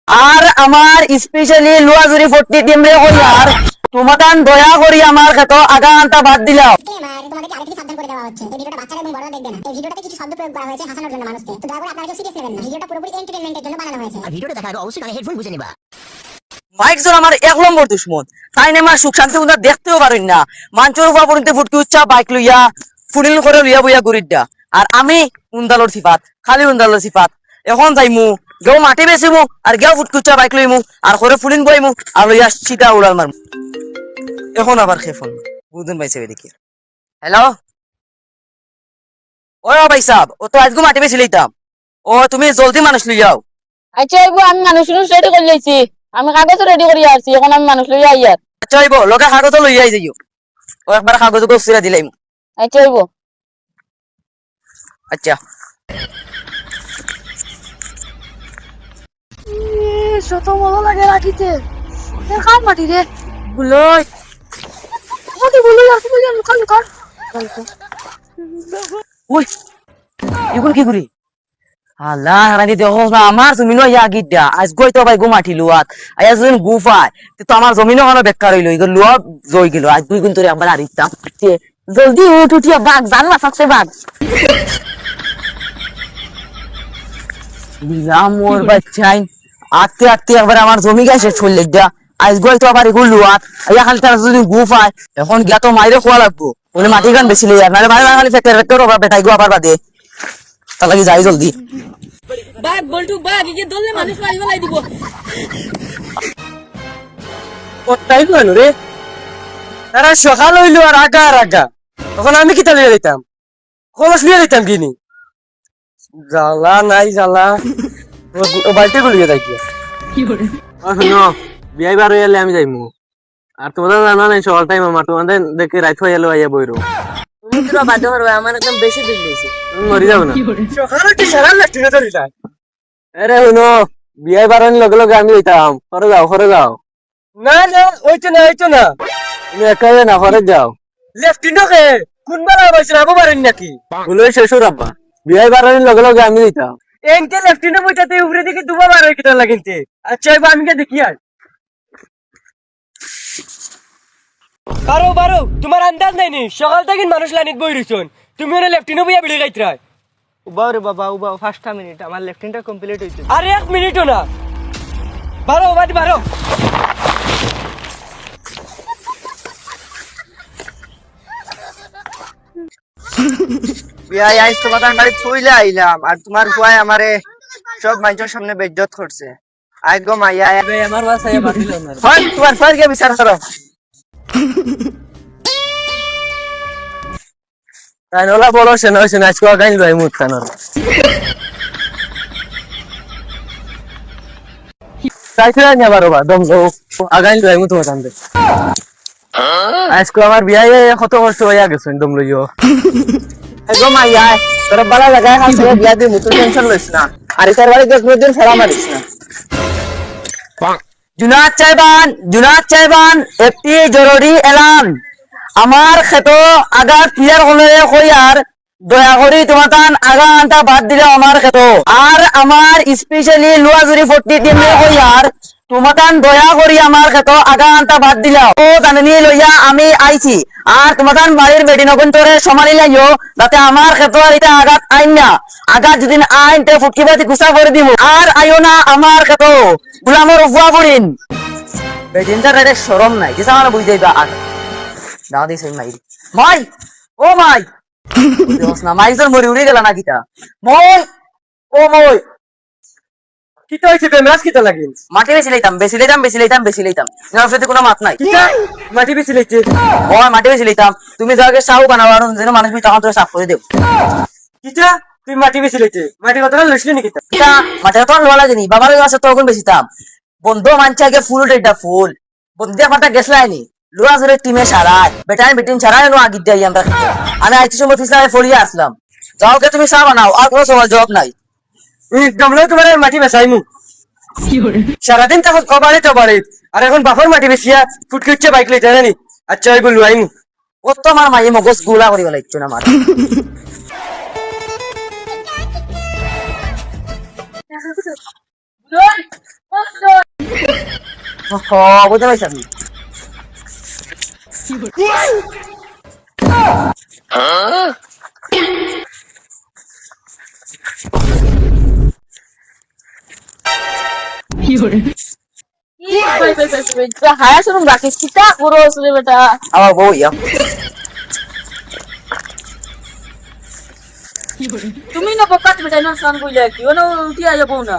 আর আমার specially লোয়াজুরি 40 team রে কই আর তোমাদান দয়া করি আমার ক্ষেত আগা আনতা বাদ দিলাও। তোমাদেরকে আগে থেকে সাবধান করে দেওয়া হচ্ছে, এই ভিডিওটা বাচ্চারা এবং বড়রা দেখবে না। এই ভিডিওটাতে কিছু শব্দ প্রয়োগ করা হয়েছে হাসানোর জন্য মানুষকে, তো দয়া করে আপনারা কেউ সিরিয়াস নেবেন না। ভিডিওটা পুরোপুরি এন্টারটেইনমেন্টের জন্য বানানো হয়েছে। আর ভিডিওটা দেখার আগে অবশ্যই কানে হেডফোন বুঝে নিবা। মাইক জন আমার 1 নম্বর দুশমন, তাই না আমার সুখ শান্তি উনা দেখতেও পারেন না। মাঞ্চর উপর পড়তে ফুটকি উচ্চা বাইক লইয়া ফুডিল করে লইয়া বইয়া গরিডা, আর আমি উন্দালর সিফাত, খালি উন্দালর সিফাত। এখন যাইমু গেও মাটি বেচিমু আর গেও ফুটকি উচ্চা বাইক লইমু আর করে ফুলিন বইমু আর লইয়া সিধা উড়াল মারমু। এখন আবার খেফল বুদুন পাইছে এদিকে। হ্যালো ও ভাই সাহেব, ও তো আজকে মাটি বেচি লইতাম। ও তুমি জলদি মানুষ লইয়াও। আচ্ছা আইবো, আমি মানুষ রেডি করে লইছি, আমি কাগজ রেডি করে আসছি, এখন আমি মানুষ লইয়া আইয়ার। আচ্ছা আইব লগে কাগজ লইয়াই যাইও। ও একবার কাগজ গোসিরা দিলাম। আচ্ছা আইবো। আচ্ছা শত মজা লাগে রাখিতে খান মাটি রে বুলই মাটি বলে আর তুমি জানো কাল কাল ওই এগুলো কি করি আল্লাহ রানি দেখো না আমার জমিনও ইয়া গিডা আজ গই তো ভাই গুমাটি লুয়াত আজ যখন গুফায় তো আমার জমিনও কোনো বেকার হইলো এগুলো লুয়া জই গেল আজ 2 দিন ধরে একবার আরিতাম জলদি উঠ উঠিয়া বাঘ জানলা থাকছে বাঘ বিলাম মোর বাচ্চাই আতে আতে একবার আমার জমি গাছে ছড়লে যা আজ গই তো আবার এগুলো লুয়াত আইয়া খালি তার যদি গুফায় এখন গিয়া তো মাইরে খোয়া লাগবো বলে মাটি গান বেশি লইয়া নালে মাইরে খালি ফেক্টর ওভার বেটাই গো আবার বাদে তা লাগি যাই জলদি বাঘ বলটু বাঘ এই যে দললে মানুষ মারি ফেলাই দিব কতটাই হলো রে, তারা সকাল হইলো আর আগা আর আগা, তখন আমি কি তালিয়ে দিতাম, কলস নিয়ে দিতাম কিনি জ্বালা নাই জ্বালা। ও বাড়িতে গুলিয়ে যাই কি শুনো বিয়াই বার হয়ে এলে আমি যাইমু, আর তোমাদের জানা নাই সকাল টাইম আমার তোমাদের দেখে রাইত হয়ে এলো আইয়া বইরো তুমি তো বাধ্য করবে আমার একদম বেশি দিন দিয়েছে তুমি মরি যাবো না সকালে কি সারা লাগছিল তো রিলাই। আরে শুনো বিয়াই বার হইলে লগে লগে আমি যাইতাম, ঘরে যাও না না ওইতো না তুমি একাই না ঘরে যাও। লেফটিনকে কোন বেলা বসে রাখবো পারেন নাকি বলে শ্বশুর আব্বা বিয়াই বার হইলে লগে লগে আমি যাইতাম। এনকে লেফটিনে বইটাতে উপরে দিকে দুবার বার হয়ে কিটা লাগিনতে, আচ্ছা এবার আমি কে দেখি আর বারো তোমার আন্দাজ নাই নি সকাল থেকে মানুষ লাইনিত বই রইছন, তুমি ওরে লেফটিনে বইয়া বিড়ি গাইতরা। উবাও রে বাবা উবাও 5টা মিনিট আমার লেফটিনটা কমপ্লিট হইছে। আরে 1 মিনিটও না, বারো বিয়াই আইস তোমার বাড়ি থইলে আইলাম, আর তোমার কুয়ায় আমারে সব মানুষের সামনে বেইজ্জত করছে। আই গো মাইয়া আমার বাসায় বাতিল না হয় তোমার ফারকে বিচার করো। তাই নলা বলো সে নয় সে আজকে গাইল ভাই মুত কেন চাইছিল না বারোবার দম আগাইল ভাই মুত মতান দে আজকে আমার বিয়ায় কত কষ্ট হইয়া গেছে দম লইও। গো মাইয়া তোর বালা লাগায় হাসে বিয়া দি মুত টেনশন লইছ না, আর এটার বাড়ি গেছ দিন ফেরা মারিস না। জুনাদ চাইবান একটি জরুরি এলান আমার ক্ষেত আগা ক্লিয়ার হলে কইয়ার দয়া করি তোমার আগা আনটা বাদ দিলে আমার ক্ষেত আর আমার স্পেশালি লোয়াজুরি 40 টিম রে কইয়ার তোমার দয়া করি আমার ক্ষেত আগা আনটা বাদ দিলা ও জানি লইয়া আমি আইছি আর তোমার বাড়ির বেটি নকুন তোরে সমালি লাইও যাতে আমার ক্ষেত আর এটা আঘাত আইন না আঘাত যদি আইন তে ফুটকি বাতি গুছা করে দিব আর আইও না আমার ক্ষেত গুলামর উফুয়া করিন বেটিনটা রে শরম নাই কিসা আমার বুঝ যাইবা আর দাও দিছ মাই মাই ও মাই দোস না মাই জল মরি উড়ে গেল না কিটা মই ও মই কিটা হইছে বে মাছ কিটা লাগিন মাটি বেশি লইতাম না সাথে কোনো মাত নাই কিটা মাটি বেশি লইছে ও মাটি বেশি লইতাম তুমি যাকে সাউ বানাও আর যেন মানুষ মি তখন তোরে সাফ করে দেব কিটা তুই মাটি বেশি লইছে মাটি কতটা লইছিলি নি কিটা কিটা মাটি তো লোয়া লাগেনি বাবার কাছে তখন বেশিতাম বন্ধু মানছে আগে ফুল এটা ফুল বন্ধু ফাটা গেছলাইনি লোয়া জোরে টিমে সারায় বেটাই বেটিন সারায় নো আগি দেই আমরা আমি আইছি সময় ফিসলায় ফড়িয়ে আসলাম যাও কে তুমি চা বানাও আর কোনো সওয়াল জবাব নাই এই দমলে তোমার মাটি বেচাইমু সারাদিন তখন তো বাড়ি আর এখন বাপর মাটি বেচিয়া ফুটকি উঠছে বাইক লইতে জানি। আচ্ছা ওই বলু আইমু ও তো আমার মাই মগজ গুলা করি বলা ইচ্ছু না আমার বুঝতে পারছি আমি। হায়া শুনুন রাখিস কিতা করো রে বেটা আমার বউ ইয়া তুমি না বকাত বেটা না স্নান কইলে কি ও না উঠি আইয়া বউ না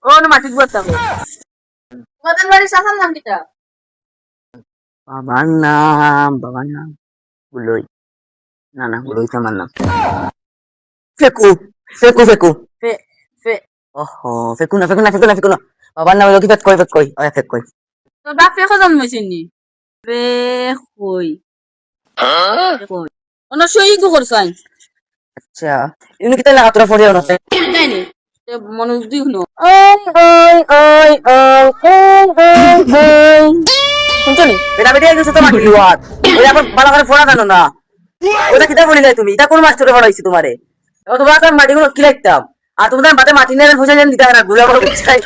ও না মাটি গুয়া থাকো তোমাদের বাড়ি সাসার নাম কিটা বাবার নাম গুলোই না গুলোই তো আমার নাম ফেকু ফেকু ফেকু ফে ফে ওহো ফেকু না বাবার নাম হলো কি ফেক কই ফেক কই তোর বাপ ফে খোঁজ জন্মাইছিস নি ফে কই কই অন সই গো করছাই আচ্ছা ইনি কিতা লাগা তোরা ফরিয়া না তাই নি মনোজ দি হুনো শুনছনি বেটা বেটা গেছে তো মাটি ওয়াত ওই আবার ভালো করে ফোড়া জানো না ওটা কিতা বলিলাই তুমি এটা কোন মাস্টারে পড়াইছি তোমারে ও তোমরা তো মাটিগুলো কি লাগতাম আর তোমরা বাতে মাটি নিয়ে ফসল দিতে না গুলা বড় চাই